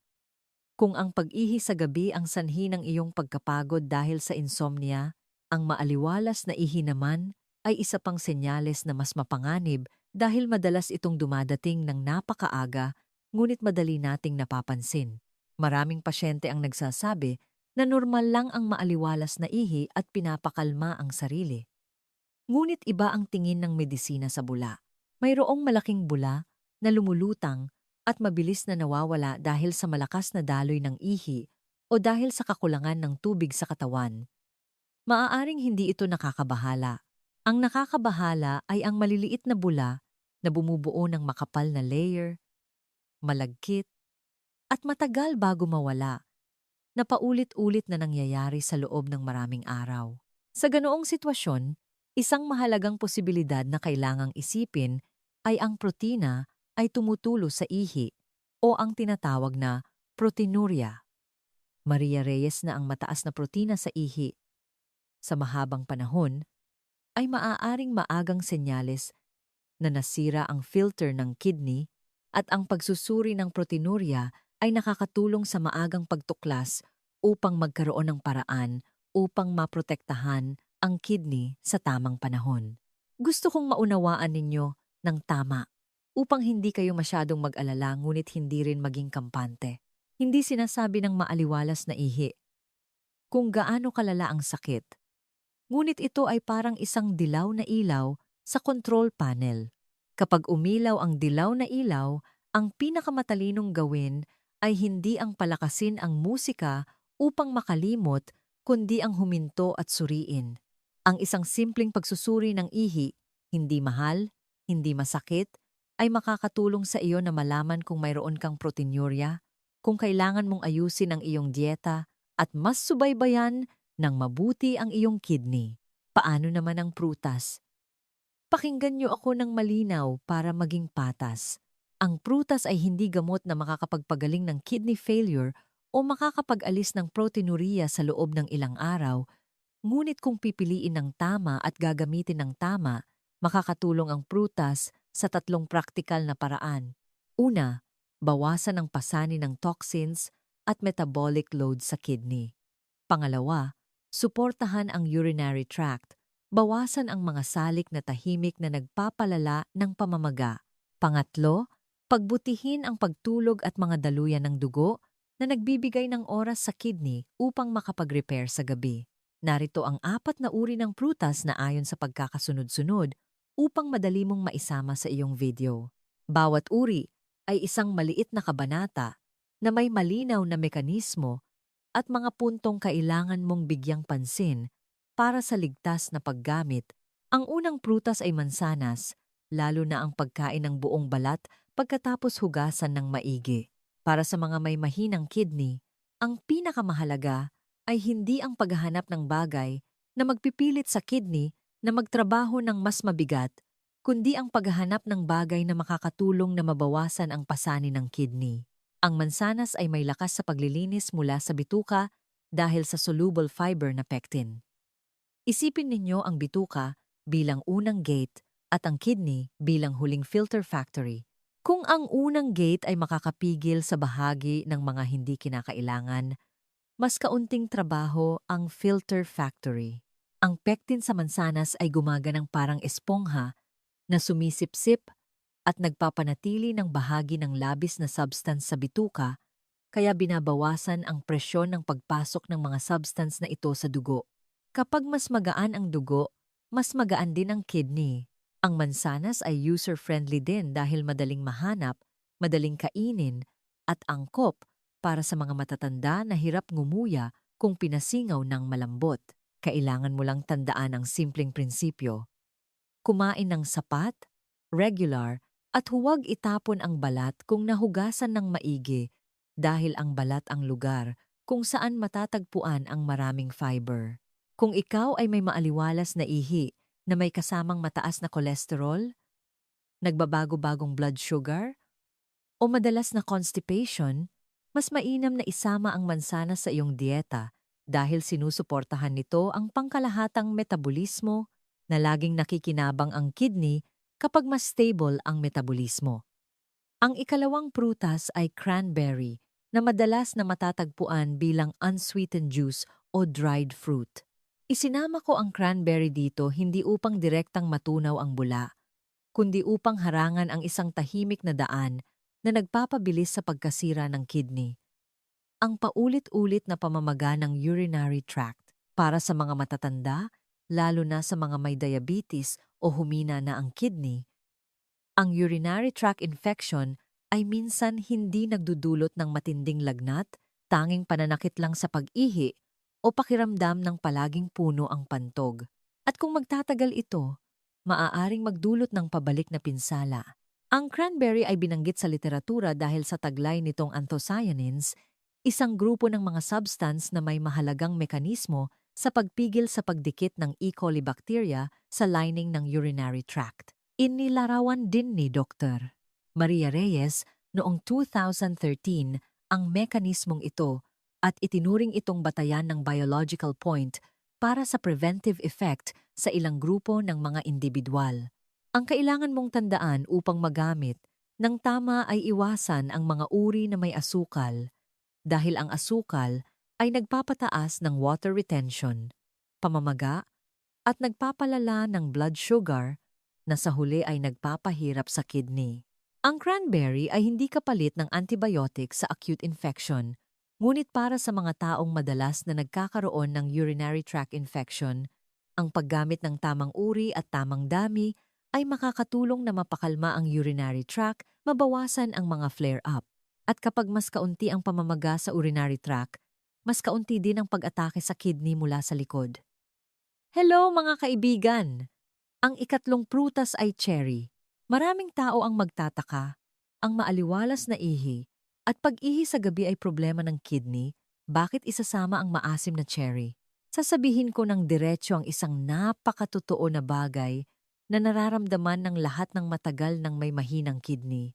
kung ang pag-ihi sa gabi ang sanhi ng iyong pagkapagod dahil sa insomnia, ang maaliwalas na ihi naman ay isa pang senyales na mas mapanganib dahil madalas itong dumadating ng napakaaga ngunit madali nating napapansin. Maraming pasyente ang nagsasabi na normal lang ang maaliwalas na ihi at pinapakalma ang sarili. Ngunit iba ang tingin ng medisina sa bula. Mayroong malaking bula na lumulutang at mabilis na nawawala dahil sa malakas na daloy ng ihi o dahil sa kakulangan ng tubig sa katawan. Maaaring hindi ito nakakabahala. Ang nakakabahala ay ang maliliit na bula na bumubuo ng makapal na layer, malagkit, at matagal bago mawala, na paulit-ulit na nangyayari sa loob ng maraming araw. Sa ganoong sitwasyon, isang mahalagang posibilidad na kailangang isipin ay ang protina ay tumutulo sa ihi o ang tinatawag na proteinuria. Maria Reyes, na ang mataas na protina sa ihi sa mahabang panahon ay maaaring maagang senyales na nasira ang filter ng kidney at ang pagsusuri ng proteinuria ay nakakatulong sa maagang pagtuklas upang magkaroon ng paraan upang maprotektahan ang kidney sa tamang panahon. Gusto kong maunawaan ninyo ng tama upang hindi kayo masyadong mag-alala ngunit hindi rin maging kampante. Hindi sinasabi ng maaliwalas na ihi kung gaano kalala ang sakit, ngunit ito ay parang isang dilaw na ilaw sa control panel. Kapag umilaw ang dilaw na ilaw, ang pinakamatalinong gawin ay hindi ang palakasin ang musika upang makalimot, kundi ang huminto at suriin. Ang isang simpleng pagsusuri ng ihi, hindi mahal, hindi masakit, ay makakatulong sa iyo na malaman kung mayroon kang proteinuria, kung kailangan mong ayusin ang iyong dieta, at mas subaybayan ng mabuti ang iyong kidney. Paano naman ang prutas? Pakinggan niyo ako ng malinaw para maging patas. Ang prutas ay hindi gamot na makakapagpagaling ng kidney failure o makakapag-alis ng proteinuria sa loob ng ilang araw, ngunit kung pipiliin ng tama at gagamitin ng tama, makakatulong ang prutas sa tatlong praktikal na paraan. Una, bawasan ang pasani ng toxins at metabolic load sa kidney. Pangalawa, suportahan ang urinary tract. Bawasan ang mga salik na tahimik na nagpapalala ng pamamaga. Pangatlo, pagbutihin ang pagtulog at mga daluyan ng dugo na nagbibigay ng oras sa kidney upang makapag-repair sa gabi. Narito ang 4 na uri ng prutas na ayon sa pagkakasunod-sunod upang madali mong maisama sa iyong video. Bawat uri ay isang maliit na kabanata na may malinaw na mekanismo at mga puntong kailangan mong bigyang pansin para sa ligtas na paggamit. Ang unang prutas ay mansanas, lalo na ang pagkain ng buong balat pagkatapos hugasan ng maigi. Para sa mga may mahinang kidney, ang pinakamahalaga ay hindi ang paghahanap ng bagay na magpipilit sa kidney na magtrabaho ng mas mabigat, kundi ang paghahanap ng bagay na makakatulong na mabawasan ang pasani ng kidney. Ang mansanas ay may lakas sa paglilinis mula sa bituka dahil sa soluble fiber na pectin. Isipin ninyo ang bituka bilang unang gate at ang kidney bilang huling filter factory. Kung ang unang gate ay makakapigil sa bahagi ng mga hindi kinakailangan, mas kaunting trabaho ang filter factory. Ang pectin sa mansanas ay gumaganang parang espongha na sumisipsip at nagpapanatili ng bahagi ng labis na substance sa bituka, kaya binabawasan ang presyon ng pagpasok ng mga substance na ito sa dugo. Kapag mas magaan ang dugo, mas magaan din ang kidney. Ang mansanas ay user-friendly din dahil madaling mahanap, madaling kainin, at angkop para sa mga matatanda na hirap ngumuya kung pinasingaw ng malambot. Kailangan mo lang tandaan ang simpleng prinsipyo. Kumain ng sapat, regular, at huwag itapon ang balat kung nahugasan ng maigi dahil ang balat ang lugar kung saan matatagpuan ang maraming fiber. Kung ikaw ay may maaliwalas na ihi na may kasamang mataas na kolesterol, nagbabago-bagong blood sugar, o madalas na constipation, mas mainam na isama ang mansanas sa iyong dieta dahil sinusuportahan nito ang pangkalahatang metabolismo na laging nakikinabang ang kidney kapag mas stable ang metabolismo. Ang ikalawang prutas ay cranberry na madalas na matatagpuan bilang unsweetened juice o dried fruit. Isinama ko ang cranberry dito hindi upang direktang matunaw ang bula, kundi upang harangan ang isang tahimik na daan na nagpapabilis sa pagkasira ng kidney. Ang paulit-ulit na pamamaga ng urinary tract para sa mga matatanda, lalo na sa mga may diabetes o humina na ang kidney. Ang urinary tract infection ay minsan hindi nagdudulot ng matinding lagnat, tanging pananakit lang sa pag-ihi o pakiramdam ng palaging puno ang pantog. At kung magtatagal ito, maaaring magdulot ng pabalik na pinsala. Ang cranberry ay binanggit sa literatura dahil sa taglay nitong anthocyanins, isang grupo ng mga substance na may mahalagang mekanismo sa pagpigil sa pagdikit ng E. coli bacteria sa lining ng urinary tract. Inilarawan din ni Dr. Maria Reyes noong 2013 ang mekanismong ito at itinuring itong batayan ng biological point para sa preventive effect sa ilang grupo ng mga individual. Ang kailangan mong tandaan upang magamit ng tama ay iwasan ang mga uri na may asukal dahil ang asukal ay nagpapataas ng water retention, pamamaga, at nagpapalala ng blood sugar na sa huli ay nagpapahirap sa kidney. Ang cranberry ay hindi kapalit ng antibiotic sa acute infection, ngunit para sa mga taong madalas na nagkakaroon ng urinary tract infection, ang paggamit ng tamang uri at tamang dami ay makakatulong na mapakalma ang urinary tract, mabawasan ang mga flare-up. At kapag mas kaunti ang pamamaga sa urinary tract, mas kaunti din ang pag-atake sa kidney mula sa likod. Hello mga kaibigan! Ang ikatlong prutas ay cherry. Maraming tao ang magtataka. Ang maaliwalas na ihi at pag-ihi sa gabi ay problema ng kidney, bakit isasama ang maasim na cherry? Sasabihin ko ng diretsyo ang isang napakatotoo na bagay na nararamdaman ng lahat ng matagal ng may mahinang kidney.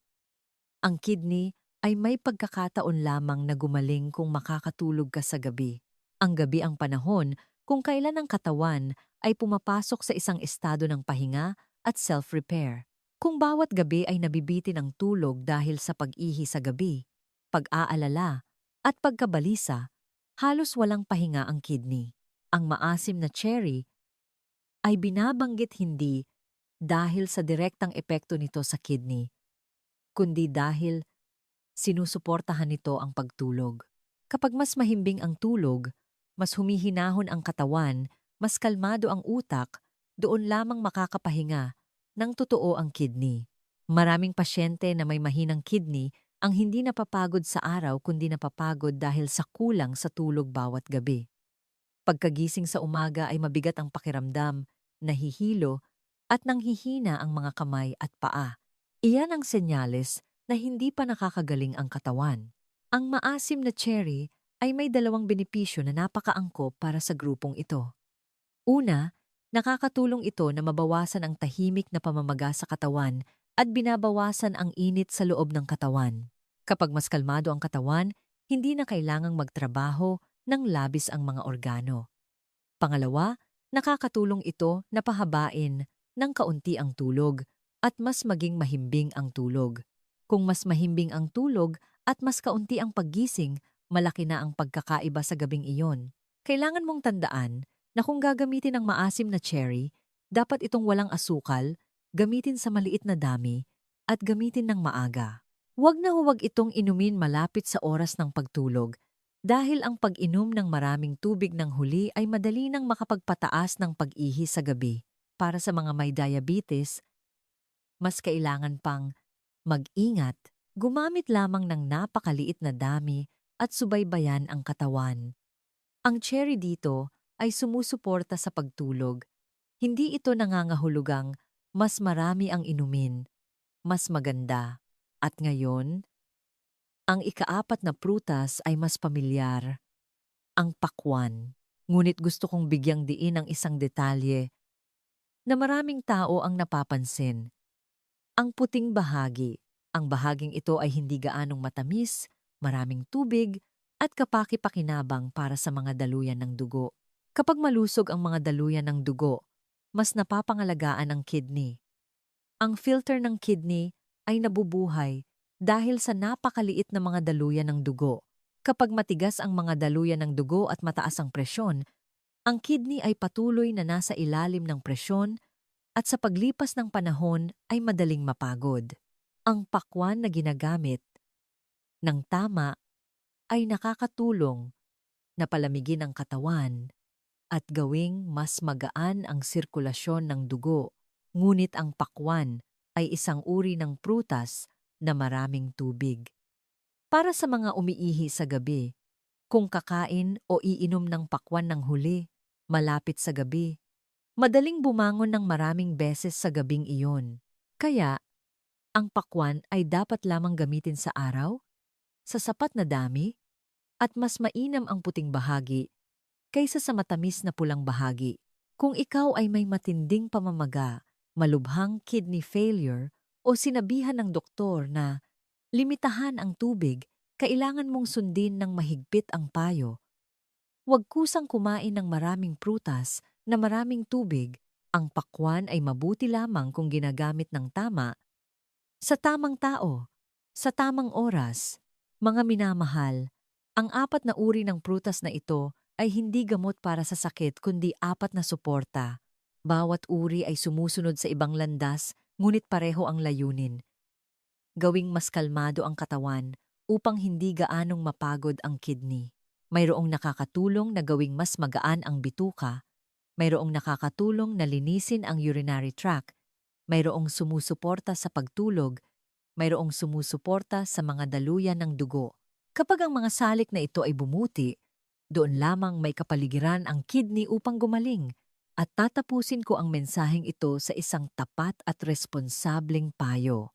Ang kidney ay may pagkakataon lamang na gumaling kung makakatulog ka sa gabi. Ang gabi ang panahon kung kailan ang katawan ay pumapasok sa isang estado ng pahinga at self-repair. Kung bawat gabi ay nabibitin ang tulog dahil sa pag-ihi sa gabi, pag-aalala, at pagkabalisa, halos walang pahinga ang kidney. Ang maasim na cherry ay binabanggit hindi dahil sa direktang epekto nito sa kidney, kundi dahil sinusuportahan nito ang pagtulog. Kapag mas mahimbing ang tulog, mas humihinahon ang katawan, mas kalmado ang utak, doon lamang makakapahinga ng totoo ang kidney. Maraming pasyente na may mahinang kidney ang hindi napapagod sa araw kundi napapagod dahil sa kulang sa tulog bawat gabi. Pagkagising sa umaga ay mabigat ang pakiramdam, nahihilo, at nanghihina ang mga kamay at paa. Iyan ang senyales na hindi pa nakakagaling ang katawan. Ang maasim na cherry ay may dalawang benepisyo na napakaangkop para sa grupong ito. Una, nakakatulong ito na mabawasan ang tahimik na pamamaga sa katawan at binabawasan ang init sa loob ng katawan. Kapag mas kalmado ang katawan, hindi na kailangang magtrabaho ng labis ang mga organo. Pangalawa, nakakatulong ito na pahabain ng kaunti ang tulog at mas maging mahimbing ang tulog. Kung mas mahimbing ang tulog at mas kaunti ang paggising, malaki na ang pagkakaiba sa gabing iyon. Kailangan mong tandaan na kung gagamitin ang maasim na cherry, dapat itong walang asukal, gamitin sa maliit na dami, at gamitin ng maaga. Huwag na huwag itong inumin malapit sa oras ng pagtulog dahil ang pag-inom ng maraming tubig ng huli ay madali nang makapagpataas ng pag-ihi sa gabi. Para sa mga may diabetes, mas kailangan pang mag-ingat, gumamit lamang ng napakaliit na dami at subaybayan ang katawan. Ang cherry dito ay sumusuporta sa pagtulog. Hindi ito nangangahulugang mas marami ang inumin, mas maganda. At ngayon, ang ikaapat na prutas ay mas pamilyar, ang pakwan. Ngunit gusto kong bigyang diin ang isang detalye na maraming tao ang napapansin. Ang puting bahagi. Ang bahaging ito ay hindi gaanong matamis, maraming tubig, at kapaki-pakinabang para sa mga daluyan ng dugo. Kapag malusog ang mga daluyan ng dugo, mas napapangalagaan ang kidney. Ang filter ng kidney ay nabubuhay dahil sa napakaliit na mga daluyan ng dugo. Kapag matigas ang mga daluyan ng dugo at mataas ang presyon, ang kidney ay patuloy na nasa ilalim ng presyon at sa paglipas ng panahon ay madaling mapagod. Ang pakwan na ginagamit ng tama ay nakakatulong na palamigin ang katawan at gawing mas magaan ang sirkulasyon ng dugo. Ngunit ang pakwan ay isang uri ng prutas na maraming tubig. Para sa mga umiihi sa gabi, kung kakain o iinom ng pakwan ng huli, malapit sa gabi, madaling bumangon ng maraming beses sa gabing iyon. Kaya, ang pakwan ay dapat lamang gamitin sa araw, sa sapat na dami, at mas mainam ang puting bahagi kaysa sa matamis na pulang bahagi. Kung ikaw ay may matinding pamamaga, malubhang kidney failure o sinabihan ng doktor na limitahan ang tubig, kailangan mong sundin ng mahigpit ang payo. Huwag kusang kumain ng maraming prutas na maraming tubig. Ang pakwan ay mabuti lamang kung ginagamit ng tama, sa tamang tao, sa tamang oras. Mga minamahal, ang 4 na uri ng prutas na ito ay hindi gamot para sa sakit kundi 4 na suporta. Bawat uri ay sumusunod sa ibang landas, ngunit pareho ang layunin. Gawing mas kalmado ang katawan upang hindi gaanong mapagod ang kidney. Mayroong nakakatulong na gawing mas magaan ang bituka. Mayroong nakakatulong na linisin ang urinary tract. Mayroong sumusuporta sa pagtulog. Mayroong sumusuporta sa mga daluyan ng dugo. Kapag ang mga salik na ito ay bumuti, doon lamang may kapaligiran ang kidney upang gumaling. At tatapusin ko ang mensaheng ito sa isang tapat at responsableng payo.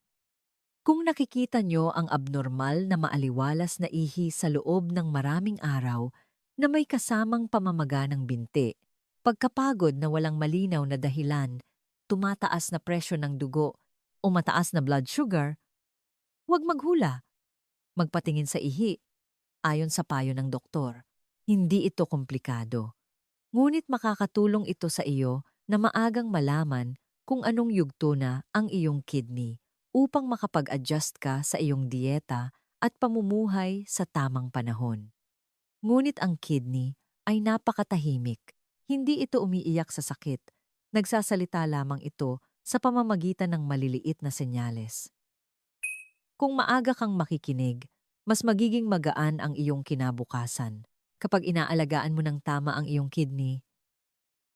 Kung nakikita nyo ang abnormal na maaliwalas na ihi sa loob ng maraming araw na may kasamang pamamaga ng binti, pagkapagod na walang malinaw na dahilan, tumataas na presyon ng dugo o mataas na blood sugar, huwag maghula. Magpatingin sa ihi, ayon sa payo ng doktor. Hindi ito komplikado. Ngunit makakatulong ito sa iyo na maagang malaman kung anong yugto na ang iyong kidney upang makapag-adjust ka sa iyong dieta at pamumuhay sa tamang panahon. Ngunit ang kidney ay napakatahimik. Hindi ito umiiyak sa sakit. Nagsasalita lamang ito sa pamamagitan ng maliliit na senyales. Kung maaga kang makikinig, mas magiging magaan ang iyong kinabukasan. Kapag inaalagaan mo ng tama ang iyong kidney,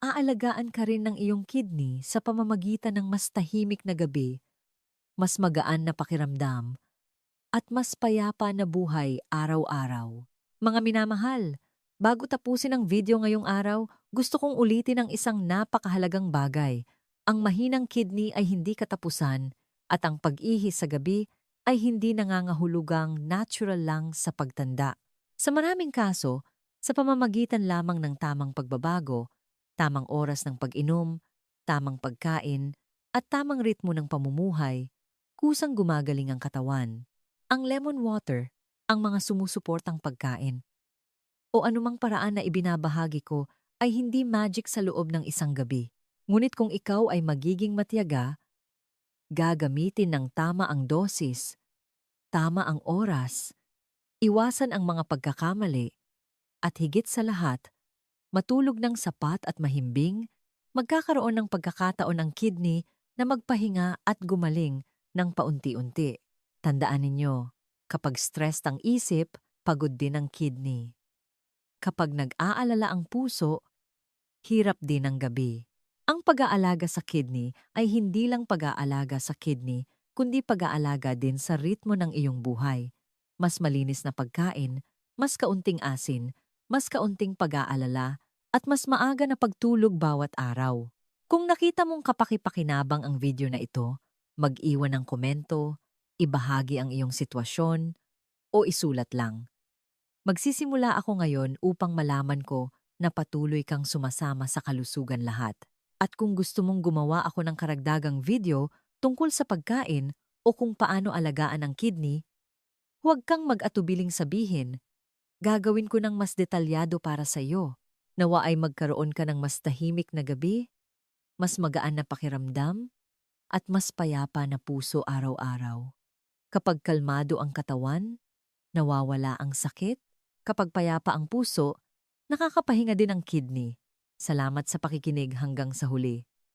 aalagaan ka rin ng iyong kidney sa pamamagitan ng mas tahimik na gabi, mas magaan na pakiramdam, at mas payapa na buhay araw-araw. Mga minamahal, bago tapusin ang video ngayong araw, gusto kong ulitin ang isang napakahalagang bagay. Ang mahinang kidney ay hindi katapusan at ang pag-ihi sa gabi ay hindi nangangahulugang natural lang sa pagtanda. Sa maraming kaso, sa pamamagitan lamang ng tamang pagbabago, tamang oras ng pag-inom, tamang pagkain, at tamang ritmo ng pamumuhay, kusang gumagaling ang katawan. Ang lemon water, ang mga sumusuportang pagkain, o anumang paraan na ibinabahagi ko ay hindi magic sa loob ng isang gabi. Ngunit kung ikaw ay magiging matiyaga, gagamitin ng tama ang dosis, tama ang oras, iwasan ang mga pagkakamali, at higit sa lahat, matulog ng sapat at mahimbing, magkakaroon ng pagkakataon ang kidney na magpahinga at gumaling ng paunti-unti. Tandaan ninyo, kapag stressed ang isip, pagod din ang kidney. Kapag nag-aalala ang puso, hirap din ang gabi. Ang pag-aalaga sa kidney ay hindi lang pag-aalaga sa kidney, kundi pag-aalaga din sa ritmo ng iyong buhay. Mas malinis na pagkain, mas kaunting asin, mas kaunting pag-aalala, at mas maaga na pagtulog bawat araw. Kung nakita mong kapaki-pakinabang ang video na ito, mag-iwan ng komento, ibahagi ang iyong sitwasyon, o isulat lang. Magsisimula ako ngayon upang malaman ko na patuloy kang sumasama sa kalusugan lahat. At kung gusto mong gumawa ako ng karagdagang video tungkol sa pagkain o kung paano alagaan ang kidney, huwag kang mag-atubiling sabihin, Gagawin ko ng mas detalyado para sa iyo. Nawa ay magkaroon ka ng mas tahimik na gabi, mas magaan na pakiramdam, at mas payapa na puso araw-araw. Kapag kalmado ang katawan, nawawala ang sakit. Kapag payapa ang puso, nakakapahinga din ang kidney. Salamat sa pakikinig hanggang sa huli.